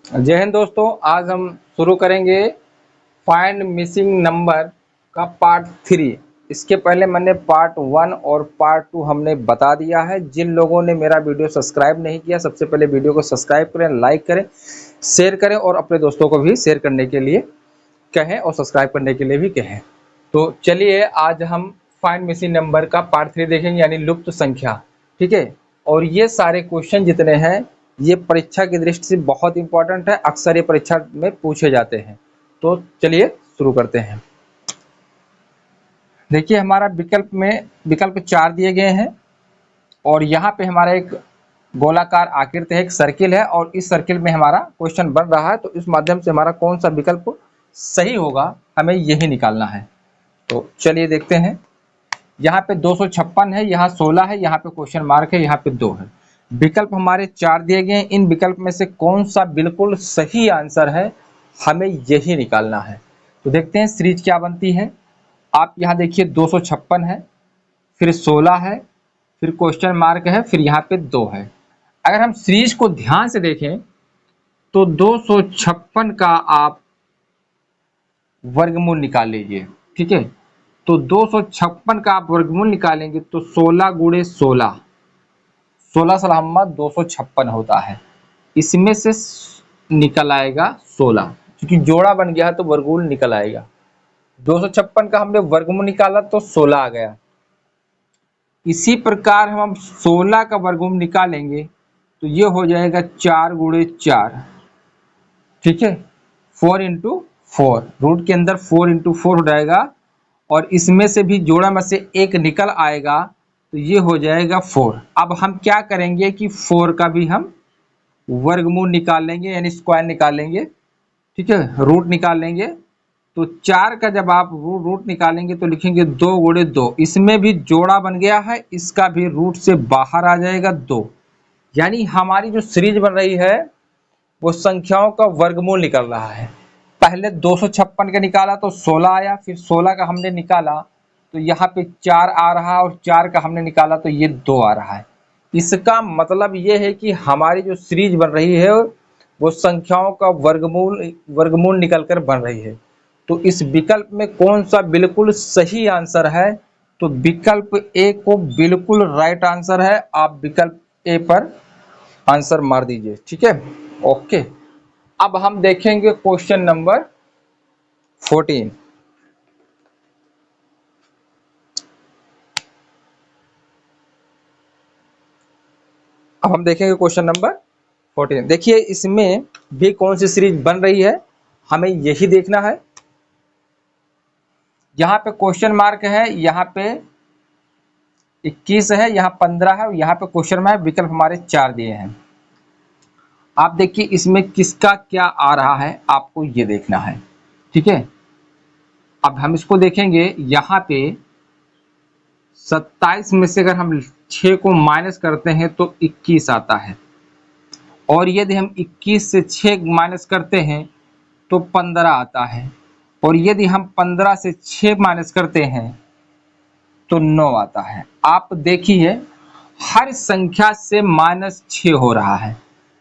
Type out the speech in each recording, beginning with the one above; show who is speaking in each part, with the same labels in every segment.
Speaker 1: जय हिंद दोस्तों, आज हम शुरू करेंगे फाइंड मिसिंग नंबर का पार्ट 3। इसके पहले मैंने पार्ट 1 और पार्ट 2 हमने बता दिया है। जिन लोगों ने मेरा वीडियो सब्सक्राइब नहीं किया, सबसे पहले वीडियो को सब्सक्राइब करें, लाइक करें, शेयर करें और अपने दोस्तों को भी शेयर करने के लिए कहें और सब्सक्राइब करने के लिए भी कहें। तो चलिए आज हम फाइंड मिसिंग नंबर का पार्ट 3 देखेंगे, यानी लुप्त संख्या। ठीक है, और ये सारे क्वेश्चन जितने हैं ये परीक्षा की दृष्टि से बहुत इंपॉर्टेंट है, अक्सर ये परीक्षा में पूछे जाते हैं। तो चलिए शुरू करते हैं। देखिए हमारा विकल्प 4 दिए गए हैं और यहाँ पे हमारा एक गोलाकार आकृति है, एक सर्किल है और इस सर्किल में हमारा क्वेश्चन बन रहा है। तो इस माध्यम से हमारा कौन सा विकल्प सही होगा हमें यही निकालना है। तो चलिए देखते हैं। यहाँ पे 256 है, यहाँ 16 है, यहाँ पे क्वेश्चन मार्क है, यहाँ पे 2 है। विकल्प हमारे 4 दिए गए हैं। इन विकल्प में से कौन सा बिल्कुल सही आंसर है हमें यही निकालना है। तो देखते हैं सीरीज क्या बनती है। आप यहाँ देखिए 256 है, फिर 16 है, फिर क्वेश्चन मार्क है, फिर यहाँ पे 2 है। अगर हम सीरीज को ध्यान से देखें तो 256 का आप वर्गमूल निकाल लीजिए। ठीक है, तो 256 का आप वर्गमूल निकालेंगे तो 16 गुणे 16, 16 सलाहम्मा 256 होता है। इसमें से निकल आएगा 16, क्योंकि जोड़ा बन गया है तो वर्गमूल निकल आएगा। 256 का हमने वर्गमूल निकाला तो 16 आ गया। इसी प्रकार हम 16 का वर्गमूल निकालेंगे तो ये हो जाएगा 4 गुणे 4। ठीक है, 4 इंटू 4, रूट के अंदर 4 इंटू 4 हो जाएगा और इसमें से भी जोड़ा में से एक निकल आएगा तो ये हो जाएगा 4। अब हम क्या करेंगे कि 4 का भी हम वर्गमूल निकाल लेंगे, यानी स्क्वायर निकाल लेंगे। ठीक है, रूट निकाल लेंगे। तो 4 का जब आप रूट निकालेंगे तो लिखेंगे 2 गुणे 2, इसमें भी जोड़ा बन गया है, इसका भी रूट से बाहर आ जाएगा 2। यानी हमारी जो सीरीज बन रही है वो संख्याओं का वर्गमूल निकल रहा है। पहले 256 का निकाला तो 16 आया, फिर 16 का हमने निकाला तो यहाँ पे 4 आ रहा है और 4 का हमने निकाला तो ये 2 आ रहा है। इसका मतलब ये है कि हमारी जो सीरीज बन रही है वो संख्याओं का वर्गमूल निकलकर बन रही है। तो इस विकल्प में कौन सा बिल्कुल सही आंसर है? तो विकल्प ए को बिल्कुल राइट आंसर है। आप विकल्प ए पर आंसर मार दीजिए। ठीक है, ओके। अब हम देखेंगे क्वेश्चन नंबर 14। अब हम देखेंगे क्वेश्चन नंबर 14। देखिए इसमें भी कौन सी सीरीज बन रही है हमें यही देखना है। यहाँ पे क्वेश्चन मार्क है, यहाँ पे 21 है, यहाँ 15 है और यहाँ पे क्वेश्चन में विकल्प हमारे 4 दिए हैं। आप देखिए इसमें किसका क्या आ रहा है आपको ये देखना है। ठीक है, अब हम इसको देखेंगे। यहाँ पे 27 में से अगर हम 6 को माइनस करते हैं तो 21 आता है, और यदि हम 21 से 6 माइनस करते हैं तो 15 आता है, और यदि हम 15 से 6 माइनस करते हैं तो 9 आता है। आप देखिए हर संख्या से -6 हो रहा है।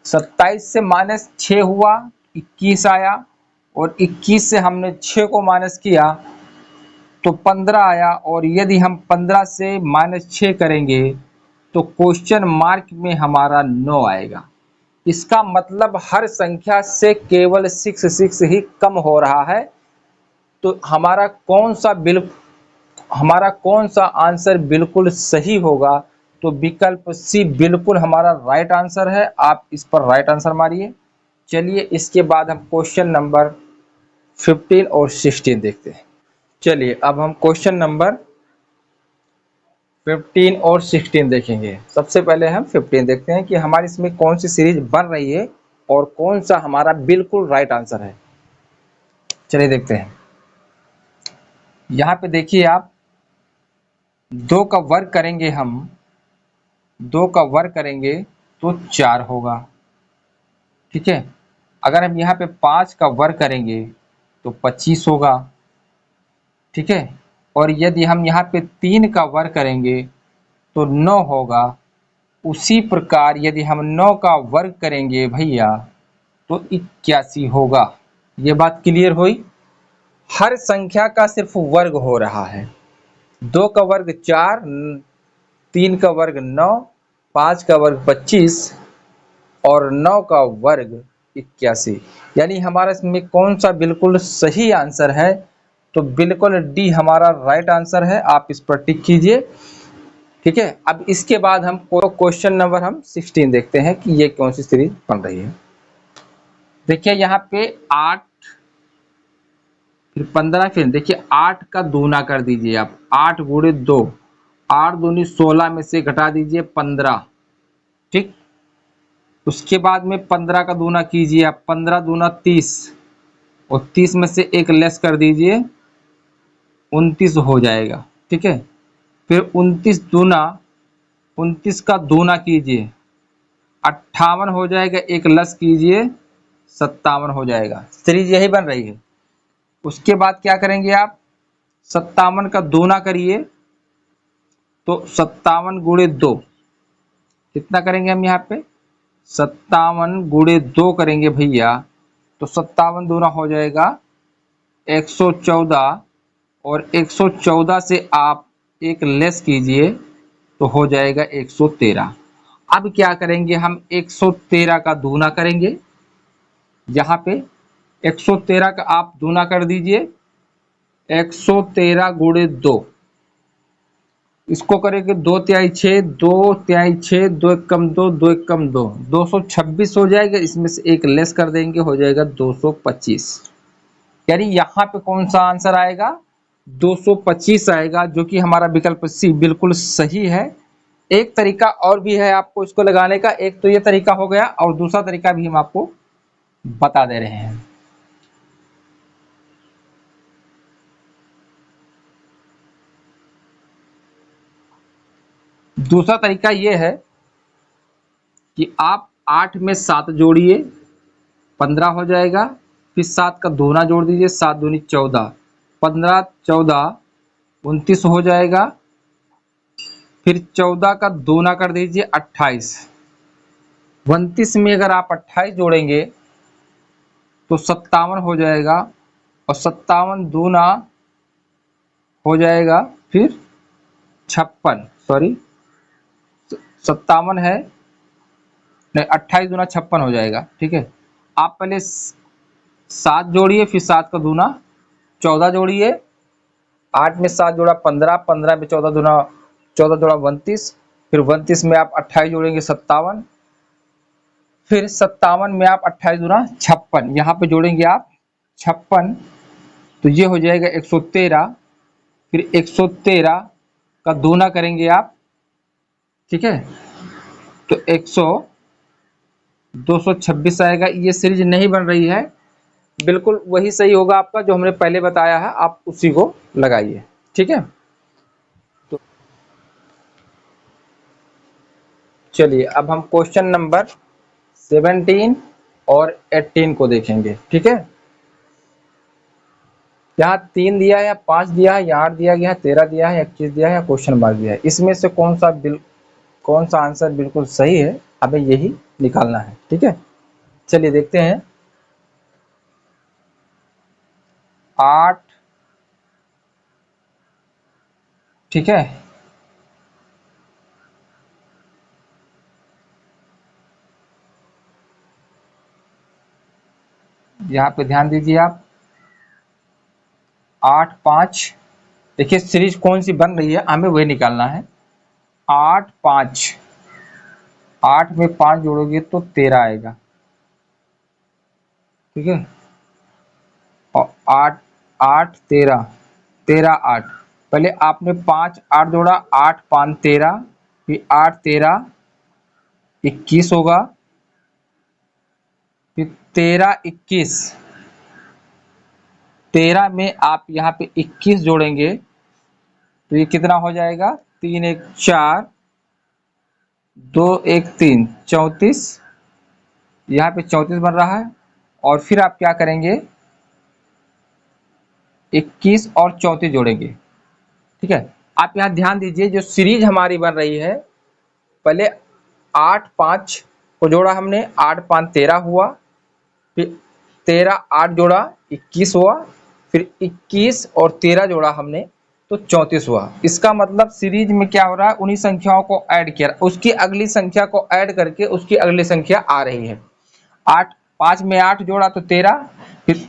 Speaker 1: 27 से -6 हुआ, 21 आया, और 21 से हमने 6 को माइनस किया तो 15 आया, और यदि हम 15 से -6 करेंगे तो क्वेश्चन मार्क में हमारा 9 आएगा। इसका मतलब हर संख्या से केवल 6 ही कम हो रहा है। तो हमारा कौन सा आंसर बिल्कुल सही होगा? तो विकल्प सी बिल्कुल हमारा राइट आंसर है। आप इस पर राइट आंसर मारिए। चलिए इसके बाद हम क्वेश्चन नंबर 15 और 16 देखते हैं। चलिए अब हम क्वेश्चन नंबर 15 और 16 देखेंगे। सबसे पहले हम 15 देखते हैं कि हमारी इसमें कौन सी सीरीज बन रही है और कौन सा हमारा बिल्कुल राइट आंसर है। चलिए देखते हैं। यहाँ पे देखिए आप 2 का वर्ग करेंगे, हम 2 का वर्ग करेंगे तो 4 होगा। ठीक है, अगर हम यहाँ पे 5 का वर्ग करेंगे तो 25 होगा। ठीक है, और यदि हम यहाँ पे 3 का वर्ग करेंगे तो 9 होगा। उसी प्रकार यदि हम 9 का वर्ग करेंगे भैया तो 81 होगा। ये बात क्लियर हुई। हर संख्या का सिर्फ वर्ग हो रहा है। 2 का वर्ग 4, 3 का वर्ग 9, 5 का वर्ग 25 और 9 का वर्ग 81। यानी हमारा इसमें कौन सा बिल्कुल सही आंसर है? तो बिल्कुल डी हमारा राइट आंसर है। आप इस पर टिक कीजिए। ठीक है, अब इसके बाद हम क्वेश्चन नंबर 16 देखते हैं कि ये कौन सी सीरीज बन रही है। देखिए यहाँ पे 8 फिर 15, फिर देखिए 8 का दूना कर दीजिए आप। 8 गुणे 2, 8 दूनी 16 में से घटा दीजिए 15। ठीक, उसके बाद में 15 का दूना कीजिए आप। 15 दूना 30 और 30 में से एक लेस कर दीजिए, 29 हो जाएगा। ठीक है, फिर 29 का दूना कीजिए, 58 हो जाएगा। एक लेस कीजिए, 57 हो जाएगा। सीरीज यही बन रही है। उसके बाद क्या करेंगे आप? 57 का दूना करिए तो 57 गुणे 2 कितना करेंगे हम यहाँ पे? 57 गुणे 2 करेंगे भैया तो 57 दूना हो जाएगा 114 और 114 से आप एक लेस कीजिए तो हो जाएगा 113। अब क्या करेंगे हम? 113 का दूना करेंगे। यहाँ पे 113 का आप दूना कर दीजिए। 113 गुणे 2, इसको करेंगे 2 तिहाई 6, 2 तिहाई 6, 2 एकम 2, 2 एकम 2, 226 हो जाएगा। इसमें से एक लेस कर देंगे, हो जाएगा 225। यानी यहाँ पे कौन सा आंसर आएगा? 225 आएगा, जो कि हमारा विकल्प सी बिल्कुल सही है। एक तरीका और भी है आपको इसको लगाने का। एक तो ये तरीका हो गया और दूसरा तरीका भी हम आपको बता दे रहे हैं। दूसरा तरीका ये है कि आप 8 में 7 जोड़िए, 15 हो जाएगा। फिर 7 का दूना जोड़ दीजिए, 7 दूनी 14, 15 14 29 हो जाएगा। फिर 14 का दूना कर दीजिए 28। 29 में अगर आप 28 जोड़ेंगे तो 57 हो जाएगा और 57 दूना हो जाएगा फिर 56, सॉरी 57 है नहीं, 28 दूना 56 हो जाएगा। ठीक है, आप पहले 7 जोड़िए, फिर 7 का दूना 14 जोड़िए। 8 में 7 जोड़ा 15, 15 में 14 दूना 14 जोड़ा 29, फिर 29 में आप 28 जोड़ेंगे 57, फिर 57 में आप 28 दूना 56, यहाँ पे जोड़ेंगे आप 56 तो ये हो जाएगा 113। फिर 113 का दूना करेंगे आप। ठीक है, तो 226 आएगा। ये सीरीज नहीं बन रही है, बिल्कुल वही सही होगा आपका जो हमने पहले बताया है, आप उसी को लगाइए। ठीक है, तो चलिए अब हम क्वेश्चन नंबर 17 और 18 को देखेंगे। ठीक है, यहाँ 3 दिया है या 5 दिया है या 8 दिया गया है, 13 दिया है, 21 दिया है या क्वेश्चन मार्क दिया है। इसमें से कौन सा आंसर बिल्कुल सही है, हमें यही निकालना है। ठीक है, चलिए देखते हैं। 8, ठीक है, यहाँ पे ध्यान दीजिए आप। 8 5, देखिए सीरीज कौन सी बन रही है हमें वही निकालना है। 8 5, 8 में 5 जोड़ोगे तो 13 आएगा। ठीक है, और 8 8 13, 13 8, पहले आपने 5 8 जोड़ा, 8 5 13, फिर 8 13 21 होगा, फिर 13 21, 13 में आप यहाँ पे 21 जोड़ेंगे तो ये कितना हो जाएगा? 3 1 4, 2 1 3, 34। यहाँ पे 34 बन रहा है। और फिर आप क्या करेंगे? 21 और 34 जोड़ेंगे। ठीक है, आप यहाँ ध्यान दीजिए, जो सीरीज हमारी बन रही है, पहले 8 5 को जोड़ा हमने, 8 5 13 हुआ, फिर 13 8 जोड़ा 21 हुआ, फिर 21 और 13 जोड़ा हमने तो 34 हुआ। इसका मतलब सीरीज में क्या हो रहा है, उन्हीं संख्याओं को ऐड किया, उसकी अगली संख्या को ऐड करके उसकी अगली संख्या आ रही है। 8 5 में 8 जोड़ा तो 13, फिर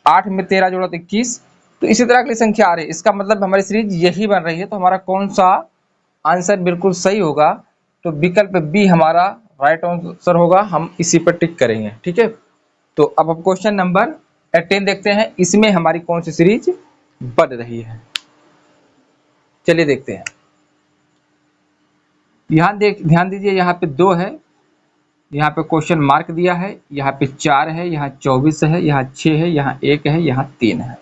Speaker 1: 8 में 13 जोड़ा तो 21, तो इसी तरह अगली संख्या आ रही है। इसका मतलब हमारी सीरीज यही बन रही है। तो हमारा कौन सा आंसर बिल्कुल सही होगा, तो विकल्प बी हमारा राइट आंसर होगा। हम इसी पर टिक करेंगे, ठीक है। तो अब हम क्वेश्चन नंबर 10 देखते हैं, इसमें हमारी कौन सी सीरीज बन रही है। चलिए देखते हैं। ध्यान दीजिए, यहाँ पे 2 है, यहाँ पे क्वेश्चन मार्क दिया है, यहाँ पे 4 है, यहाँ 24 है, यहाँ 6 है, यहाँ 1 है, यहाँ 3 है।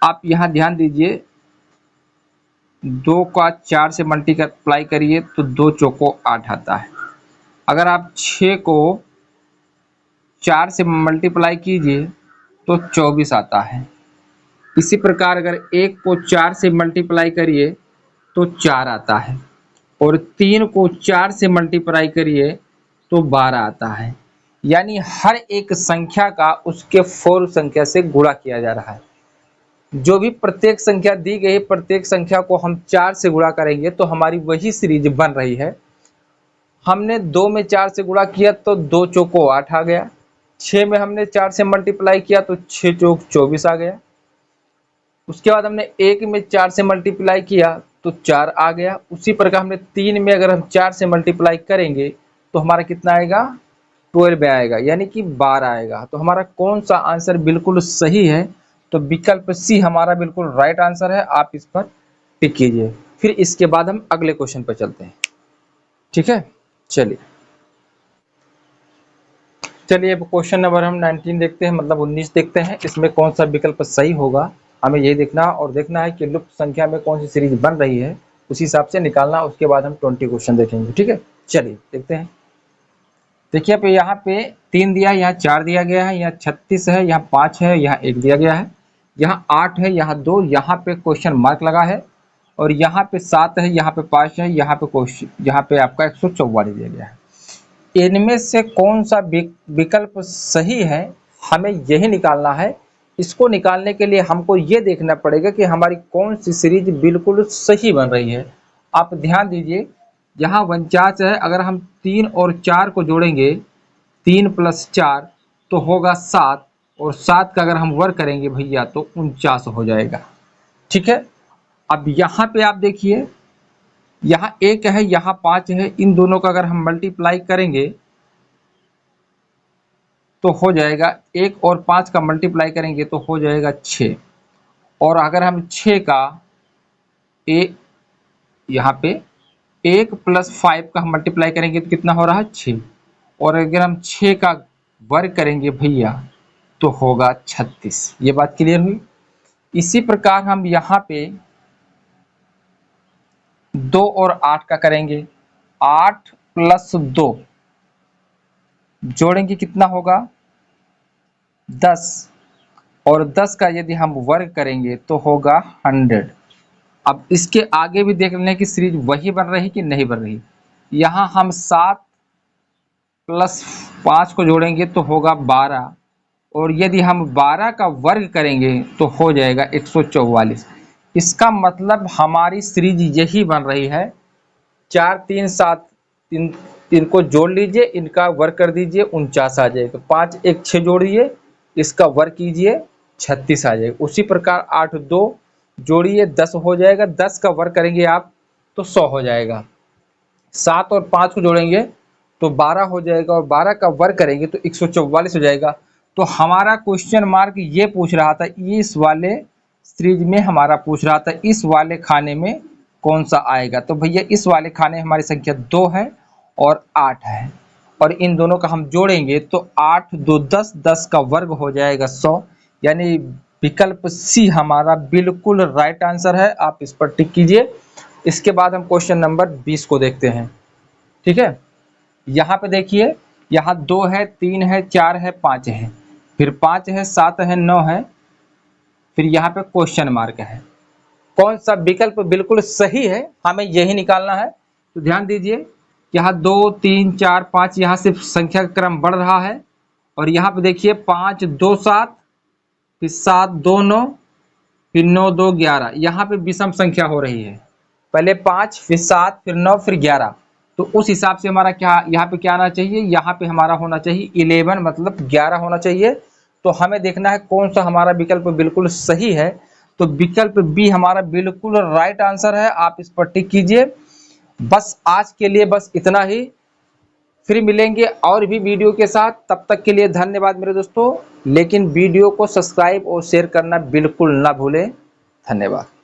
Speaker 1: आप यहाँ ध्यान दीजिए, 2 का 4 से मल्टीप्लाई करिए तो 2 चौको 8 आता है। अगर आप 6 को 4 से मल्टीप्लाई कीजिए तो 24 आता है। इसी प्रकार अगर 1 को 4 से मल्टीप्लाई करिए तो 4 आता है, और 3 को 4 से मल्टीप्लाई करिए तो 12 आता है। यानी हर एक संख्या का उसके पूर्व संख्या से गुणा किया जा रहा है। जो भी प्रत्येक संख्या दी गई, प्रत्येक संख्या को हम 4 से गुणा करेंगे तो हमारी वही सीरीज बन रही है। हमने 2 में 4 से गुणा किया तो 2 चौको 8 आ गया। 6 में हमने 4 से मल्टीप्लाई किया तो 6 चौक 24 आ गया। उसके बाद हमने 1 में 4 से मल्टीप्लाई किया तो 4 आ गया। उसी प्रकार हमने 3 में अगर हम 4 से मल्टीप्लाई करेंगे तो हमारा कितना आएगा, 12 आएगा, यानी कि 12 आएगा। तो हमारा कौन सा आंसर बिल्कुल सही है, तो विकल्प सी हमारा बिल्कुल राइट आंसर है। आप इस पर टिक कीजिए, फिर इसके बाद हम अगले क्वेश्चन पर चलते हैं, ठीक है। चलिए अब क्वेश्चन नंबर हम 19 देखते हैं, मतलब 19 देखते हैं। इसमें कौन सा विकल्प सही होगा, हमें यही देखना और देखना है कि लुप्त संख्या में कौन सी सीरीज बन रही है, उसी हिसाब से निकालना। उसके बाद हम 20 क्वेश्चन देखेंगे, ठीक है। चलिए देखते हैं। देखिए पे यहाँ पे 3 दिया है, यहाँ 4 दिया गया है, यहाँ 36 है, यहाँ 5 है, यहाँ 1 दिया गया है, यहाँ 8 है, यहाँ 2, यहाँ पे क्वेश्चन मार्क लगा है, और यहाँ पे 7 है, यहाँ पे 5 है, यहाँ पे आपका 144 दिया गया है। इनमें से कौन सा विकल्प सही है, हमें यही निकालना है। इसको निकालने के लिए हमको ये देखना पड़ेगा कि हमारी कौन सी सीरीज बिल्कुल सही बन रही है। आप ध्यान दीजिए, यहाँ 49 है, अगर हम 3 और 4 को जोड़ेंगे, 3 + 4 तो होगा 7, और 7 का अगर हम वर्ग करेंगे भैया तो 49 हो जाएगा, ठीक है। अब यहाँ पे आप देखिए, यहाँ 1 है, यहाँ 5 है, इन दोनों का अगर हम मल्टीप्लाई करेंगे तो हो जाएगा, 1 और 5 का मल्टीप्लाई करेंगे तो हो जाएगा 6, और अगर हम 6 का यहाँ पे 1 + 5 का हम मल्टीप्लाई करेंगे तो कितना हो रहा है, 6, और अगर हम 6 का वर्ग करेंगे भैया तो होगा 36। ये बात क्लियर हुई। इसी प्रकार हम यहाँ पे 2 और 8 का करेंगे, 8 + 2 जोड़ेंगे कितना होगा, 10, और 10 का यदि हम वर्ग करेंगे तो होगा 100। अब इसके आगे भी देख लें कि सीरीज वही बन रही कि नहीं बन रही। यहाँ हम 7 + 5 को जोड़ेंगे तो होगा 12, और यदि हम 12 का वर्ग करेंगे तो हो जाएगा 144। इसका मतलब हमारी सीरीज यही बन रही है। 4 3 7 इनको जोड़ लीजिए, इनका वर्ग कर दीजिए, 49 आ जाएगा। 5 1 6 जोड़िए, इसका वर्ग कीजिए, 36 आ जाएगा। उसी प्रकार 8 2 जोड़िए, 10 हो जाएगा, 10 का वर्ग करेंगे आप तो 100 हो जाएगा। 7 और 5 को जोड़ेंगे तो 12 हो जाएगा, और 12 का वर्ग करेंगे तो 144 हो जाएगा। तो हमारा क्वेश्चन मार्क ये पूछ रहा था, इस वाले सीरीज में हमारा पूछ रहा था इस वाले खाने में कौन सा आएगा। तो भैया इस वाले खाने हमारी संख्या 2 है और 8 है, और इन दोनों का हम जोड़ेंगे तो 8 2 10, 10 का वर्ग हो जाएगा 100। यानी विकल्प सी हमारा बिल्कुल राइट आंसर है। आप इस पर टिक कीजिए। इसके बाद हम क्वेश्चन नंबर 20 को देखते हैं, ठीक है। यहाँ पे देखिए, यहाँ 2 है, 3 है, 4 है, 5 है, फिर 5 है, 7 है, 9 है, फिर यहाँ पे क्वेश्चन मार्क है। कौन सा विकल्प बिल्कुल सही है, हमें यही निकालना है। तो ध्यान दीजिए, यहाँ 2 3 4 5, यहाँ से संख्या का क्रम बढ़ रहा है, और यहाँ पे देखिए 5 2 7, फिर 7 2 9, फिर 9 2 11। यहाँ पे विषम संख्या हो रही है, पहले 5 फिर 7 फिर 9 फिर 11। तो उस हिसाब से हमारा क्या यहाँ पे क्या आना चाहिए, यहाँ पे हमारा होना चाहिए 11, मतलब 11 होना चाहिए। तो हमें देखना है कौन सा हमारा विकल्प बिल्कुल सही है। तो विकल्प बी हमारा बिल्कुल राइट आंसर है, आप इस पर टिक कीजिए। बस आज के लिए बस इतना ही, फिर मिलेंगे और भी वीडियो के साथ। तब तक के लिए धन्यवाद मेरे दोस्तों, लेकिन वीडियो को सब्सक्राइब और शेयर करना बिल्कुल ना भूलें। धन्यवाद।